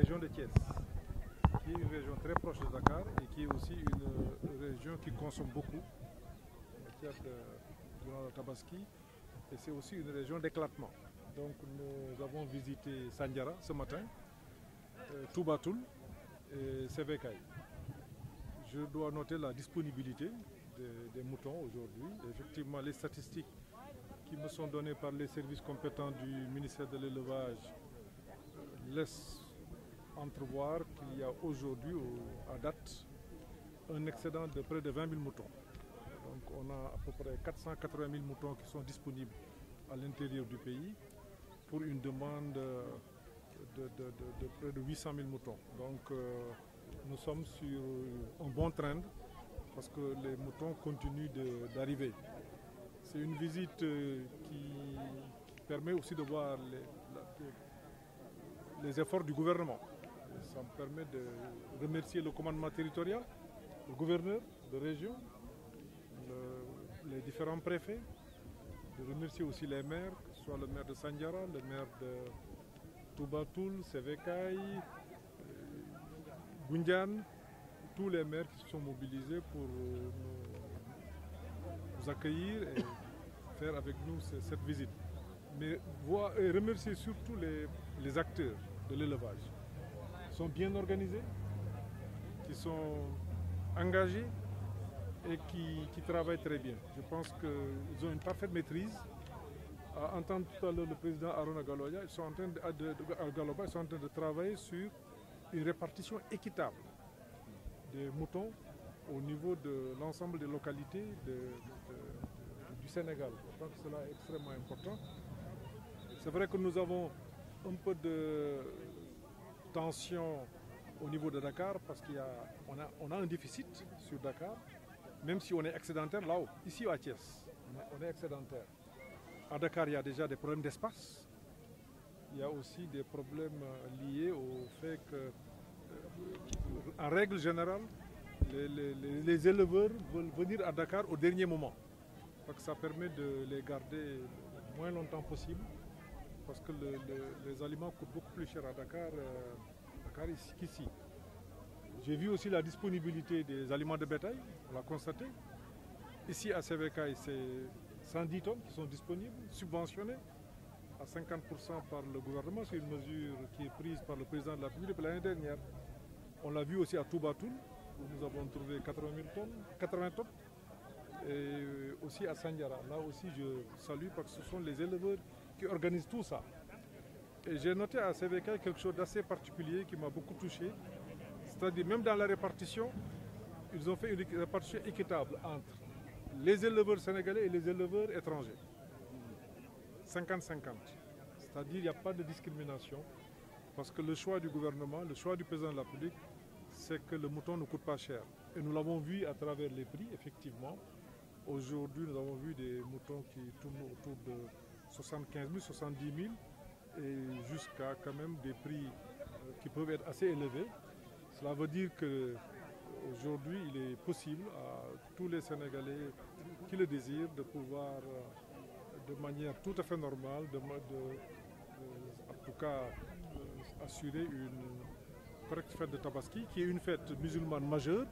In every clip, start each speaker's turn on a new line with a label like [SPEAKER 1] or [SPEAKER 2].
[SPEAKER 1] région de Thiès, qui est une région très proche de Dakar et qui est aussi une région qui consomme beaucoup en matière durant la Tabaski. Et c'est aussi une région d'éclatement. Donc nous avons visité Sandiara ce matin, Toubatoul et Sévécaï. Je dois noter la disponibilité des moutons aujourd'hui. Effectivement, les statistiques qui me sont données par les services compétents du ministère de l'Élevage laissent entrevoir qu'il y a aujourd'hui, à date, un excédent de près de 20 000 moutons. Donc on a à peu près 480 000 moutons qui sont disponibles à l'intérieur du pays pour une demande de près de 800 000 moutons. Donc nous sommes sur un bon trend parce que les moutons continuent d'arriver. C'est une visite qui permet aussi de voir les efforts du gouvernement. Et ça me permet de remercier le commandement territorial, le gouverneur de région, les différents préfets, de remercier aussi les maires, que ce soit le maire de Sandiara, le maire de Toubatoul, Sévécaï, Goundiane, tous les maires qui se sont mobilisés pour nous accueillir et faire avec nous cette visite. Mais remercier surtout les acteurs de l'élevage. Ils sont bien organisés, qui sont engagés et qui travaillent très bien. Je pense qu'ils ont une parfaite maîtrise. À entendre tout à l'heure le président Arona Galoya, ils sont en train de travailler sur une répartition équitable des moutons au niveau de l'ensemble des localités du Sénégal. Je pense que cela est extrêmement important. C'est vrai que nous avons un peu de tension au niveau de Dakar parce qu'on a un déficit sur Dakar, même si on est excédentaire là-haut. Ici à Thiès, on est excédentaire. À Dakar, il y a déjà des problèmes d'espace. Il y a aussi des problèmes liés au fait que, en règle générale, les éleveurs veulent venir à Dakar au dernier moment. Parce que ça permet de les garder le moins longtemps possible. Parce que les aliments coûtent beaucoup plus cher à Dakar qu'ici. J'ai vu aussi la disponibilité des aliments de bétail, on l'a constaté. Ici à Sévécaï, c'est 110 tonnes qui sont disponibles, subventionnées à 50% par le gouvernement. C'est une mesure qui est prise par le président de la République depuis l'année dernière. On l'a vu aussi à Toubatoul, où nous avons trouvé 80 tonnes. Et aussi à Sandiara. Là aussi, je salue parce que ce sont les éleveurs qui organisent tout ça. Et j'ai noté à Sévécaï quelque chose d'assez particulier qui m'a beaucoup touché. C'est-à-dire, même dans la répartition, ils ont fait une répartition équitable entre les éleveurs sénégalais et les éleveurs étrangers. 50-50. C'est-à-dire qu'il n'y a pas de discrimination. Parce que le choix du gouvernement, le choix du président de la République, c'est que le mouton ne coûte pas cher. Et nous l'avons vu à travers les prix, effectivement. Aujourd'hui, nous avons vu des moutons qui tournent autour de 75 000, 70 000 et jusqu'à quand même des prix qui peuvent être assez élevés. Cela veut dire qu'aujourd'hui, il est possible à tous les Sénégalais qui le désirent de pouvoir, de manière tout à fait normale, en tout cas, assurer une correcte fête de Tabaski, qui est une fête musulmane majeure.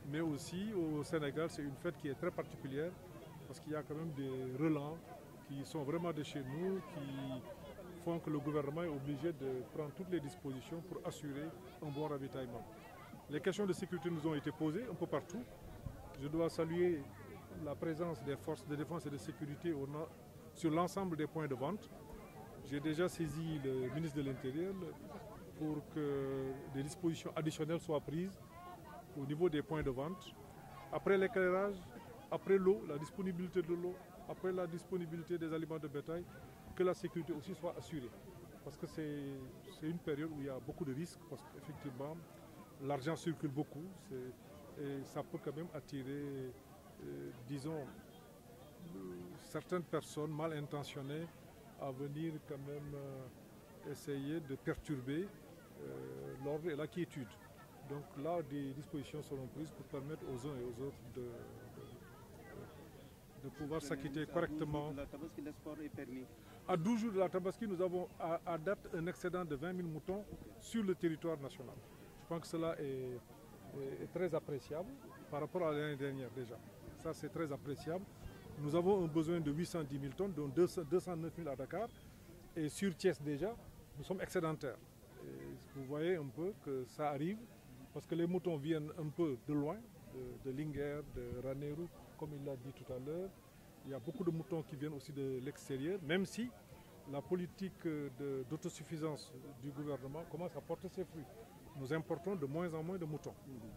[SPEAKER 1] Mais aussi au Sénégal, c'est une fête qui est très particulière parce qu'il y a quand même des relents qui sont vraiment de chez nous, qui font que le gouvernement est obligé de prendre toutes les dispositions pour assurer un bon ravitaillement. Les questions de sécurité nous ont été posées un peu partout. Je dois saluer la présence des forces de défense et de sécurité sur l'ensemble des points de vente. J'ai déjà saisi le ministre de l'Intérieur pour que des dispositions additionnelles soient prises au niveau des points de vente, après l'éclairage, après l'eau, la disponibilité de l'eau, après la disponibilité des aliments de bétail, que la sécurité aussi soit assurée. Parce que c'est une période où il y a beaucoup de risques, parce qu'effectivement, l'argent circule beaucoup, et ça peut quand même attirer, disons, certaines personnes mal intentionnées à venir quand même essayer de perturber l'ordre et la quiétude. Donc là, des dispositions seront prises pour permettre aux uns et aux autres de pouvoir s'acquitter correctement.
[SPEAKER 2] La Tabaski, le sport est permis.
[SPEAKER 1] À 12 jours de la Tabaski, nous avons à date un excédent de 20 000 moutons sur le territoire national. Je pense que cela est très appréciable par rapport à l'année dernière déjà. Ça, c'est très appréciable. Nous avons un besoin de 810 000 tonnes, dont 209 000 à Dakar. Et sur Thiès déjà, nous sommes excédentaires. Et vous voyez un peu que ça arrive, parce que les moutons viennent un peu de loin, de Linguère, de Ranérou, comme il l'a dit tout à l'heure. Il y a beaucoup de moutons qui viennent aussi de l'extérieur, même si la politique d'autosuffisance du gouvernement commence à porter ses fruits. Nous importons de moins en moins de moutons.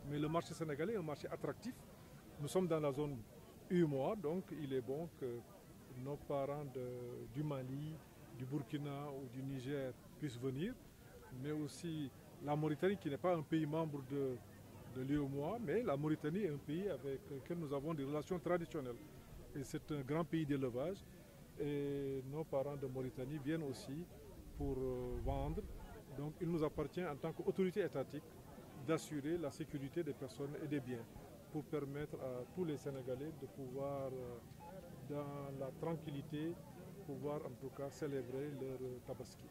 [SPEAKER 1] Mais le marché sénégalais est un marché attractif. Nous sommes dans la zone UEMOA, donc il est bon que nos parents du Mali, du Burkina ou du Niger puissent venir, mais aussi la Mauritanie qui n'est pas un pays membre de l'UEMOA, mais la Mauritanie est un pays avec lequel nous avons des relations traditionnelles. Et c'est un grand pays d'élevage et nos parents de Mauritanie viennent aussi pour vendre. Donc il nous appartient en tant qu'autorité étatique d'assurer la sécurité des personnes et des biens pour permettre à tous les Sénégalais de pouvoir, dans la tranquillité, pouvoir en tout cas célébrer leur Tabaski.